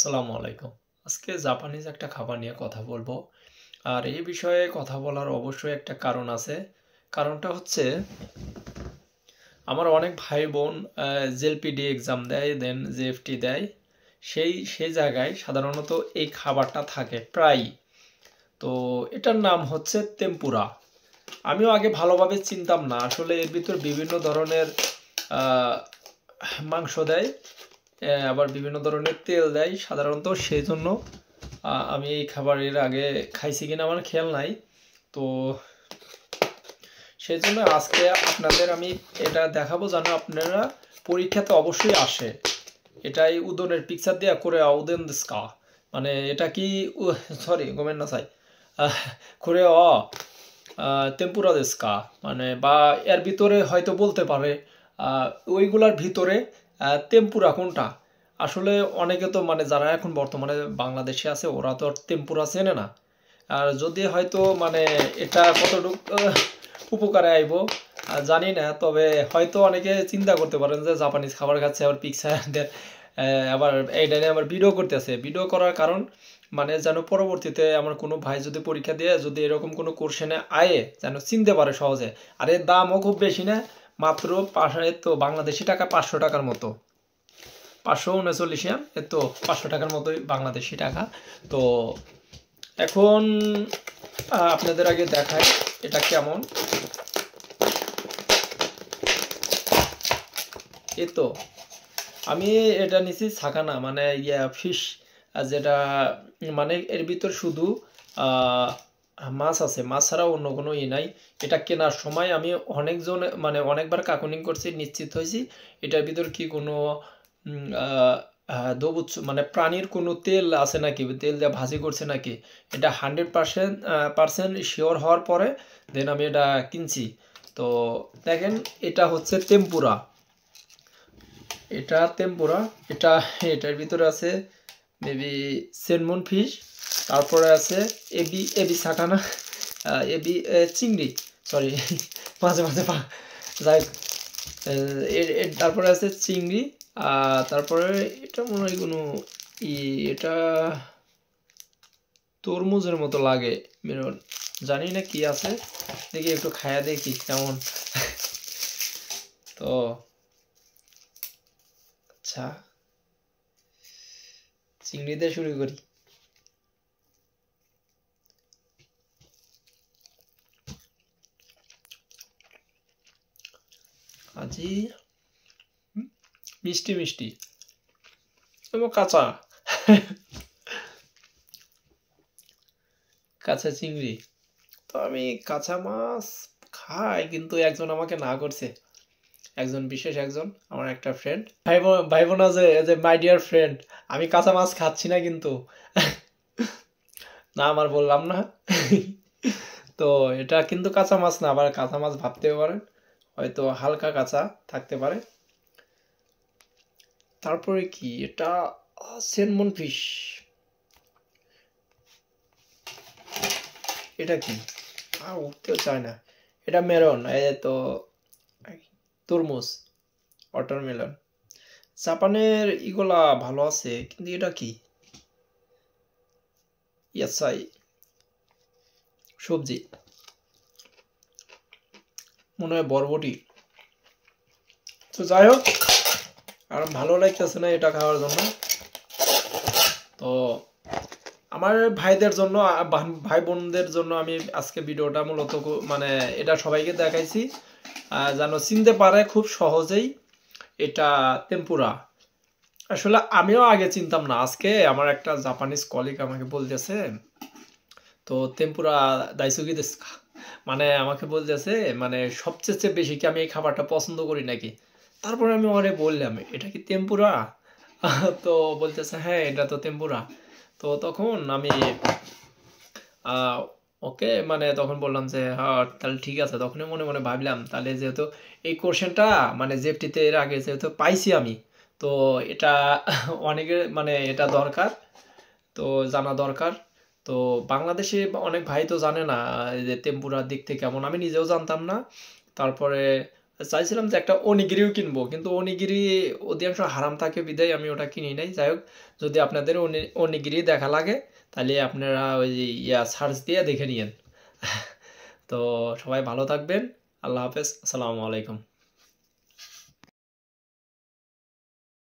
আসসালামু আলাইকুম। আজকে জাপানিজ একটা খাবার নিয়ে কথা বলবো। আর এই বিষয়ে কথা বলার অবশ্যই একটা কারণ আছে। কারণটা হচ্ছে আমার অনেক ভাই বোন জেএলপিটি এক্সাম দেয়, দেন জেএফটি দেয়। সেই জায়গায় সাধারণত এই খাবারটা থাকে প্রায়ই। তো এটার নাম হচ্ছে তেম্পুরা। আমিও আগে ভালোভাবে চিনতাম না। আসলে এর ভিতর বিভিন্ন ধরনের আহ, মাংস দেয়, আবার বিভিন্ন ধরনের তেল দেয় সাধারণত। সেই জন্য আমি এই খাবারের আগে খাইছি কিনা আমার খেয়াল নাই। তো সেই জন্য আজকে আপনাদের আমি এটা দেখাবো যেন আপনারা পরীক্ষাতে অবশ্যই আসে। এটাই উদনের পিকচার দিয়ে করে উদেন দিস্কা, মানে এটা কি, সরি গোমেন না চাই, করে টেম্পুরা দিস্কা, মানে বা এর ভিতরে হয়তো বলতে পারে ওইগুলার ভিতরে টেম্পুরা কোনটা। আসলে অনেকে তো মানে যারা এখন বর্তমানে বাংলাদেশে আছে ওরা তো টেম্পুরা চেনে না। আর যদি হয়তো মানে এটা কতটুকু উপকারে আইব জানি না, তবে হয়তো অনেকে চিন্তা করতে পারেন যে জাপানিজ খাবার খাচ্ছে আবার পিকচার আবার এইটা নিয়ে আবার ভিডিও করতেছে। ভিডিও করার কারণ মানে যেন পরবর্তীতে আমার কোনো ভাই যদি পরীক্ষা দিয়ে যদি এরকম কোনো কোশ্চেনে আয়ে যেন চিনতে পারে সহজে। আর এর দামও খুব বেশি না, মাত্র তো বাংলাদেশি টাকা 500 টাকার মতো, 539 ইয়ান, এ তো 500 টাকার মতোই বাংলাদেশি টাকা। তো এখন আপনাদের আগে দেখাই এটা কেমন। এই তো আমি এটা নিছি ছাকানা, মানে ফিশ, যেটা মানে এর ভিতর শুধু মাছ আছে, মাছ ছাড়া অন্য কোনো নাই। এটা কেনার সময় আমি অনেকজন মানে অনেকবার কাকুনিং করছি, নিশ্চিত হয়েছি এটার ভিতর কি কোনো দবুচ মানে প্রাণীর কোনো তেল আছে নাকি, তেল দিয়ে ভাজি করছে নাকি, এটা 100% শিওর হওয়ার পরে দেন আমি এটা কিনছি। তো দেখেন এটা হচ্ছে টেম্পুরা, এটা টেম্পুরা। এটা এটার ভিতরে আছে মেবি সেলমন ফিশ, তারপরে আছে এবি এবি সাকানা, এবি চিংড়ি, সরি মাঝে মাঝে যাই, তারপরে আছে চিংড়ি। তারপরে এটা মনে হয় কোনো এটা তরমুজের মতো লাগে, মেরন জানি না কি আছে, দেখি একটু খায়া দেখি কেমন। তো আচ্ছা, চিংড়ি দিয়ে শুরু করি। আজি মিষ্টি মিষ্টি এবং কাঁচা কাঁচা চিংড়ি। তো আমি কাঁচা মাছ খাই, কিন্তু একজন আমাকে না করছে, একজন বিশেষ একজন আমার একটা ফ্রেন্ড, ভাই বোন আছে যে মাই ডিয়ার ফ্রেন্ড, আমি কাঁচা মাছ খাচ্ছি না কিন্তু না আমার বললাম না। তো এটা কিন্তু কাঁচা মাছ না, আবার কাঁচা মাছ ভাবতেও পারেন, হয়তো হালকা কাঁচা থাকতে পারে। তারপরে কি এটা, সেলমন ফিশ, এটা কি আর উঠতেও চায় না। এটা মেরন, এই তো তরমুজ, ওয়াটারমেলন। জাপানের ইগুলা ভালো আছে, কিন্তু এটা কি, ইয়াসাই, সবজি, মনে হয় বরবটি। তো যাই হোক, আর ভালো লাগতেছে না এটা খাওয়ার জন্য। তো আমার ভাইদের জন্য, ভাই বোনদের জন্য আমি আজকে ভিডিওটা মূলত মানে এটা সবাইকে দেখাইছি যেন চিনতে পারে খুব সহজেই এটা টেম্পুরা। আসলে আমিও আগে চিনতাম না, আজকে আমার একটা জাপানিজ কলিগ আমাকে বলতেছে, তো টেম্পুরা দাইসুকি দেশু, মানে আমাকে বলতেছে মানে সবচেয়ে বেশি কি আমি এই খাবারটা পছন্দ করি নাকি। তারপরে আমি ওরে বললাম এটা কি টেম্পুরা, তো বলতেছে হ্যাঁ এটা তো টেম্পুরা। তো তখন আমি ওকে মানে তখন বললাম যে হ্যাঁ তাহলে ঠিক আছে। তখনই মনে মনে ভাবলাম তাহলে যেহেতু এই কোশ্চেনটা মানে জেফটিতে এর আগে যেহেতু পাইছি আমি, তো এটা অনেকের মানে এটা দরকার, তো জানা দরকার। তো বাংলাদেশে অনেক ভাই তো জানে না এই যে টেম্পুরার দিক থেকে কেমন, আমি নিজেও জানতাম না। তারপরে চাইছিলাম যে একটা অনিগিরিও কিনবো, কিন্তু অনিগিরি অধিকাংশ হারাম থাকে বিদায় আমি ওটা কিনি নাই। যাই হোক, যদি আপনাদের অনিগিরি দেখা লাগে তাহলে আপনারা ওই সার্চ দিয়ে দেখে নিয়েন। তো সবাই ভালো থাকবেন। আল্লাহ হাফেজ, আসসালামু আলাইকুম।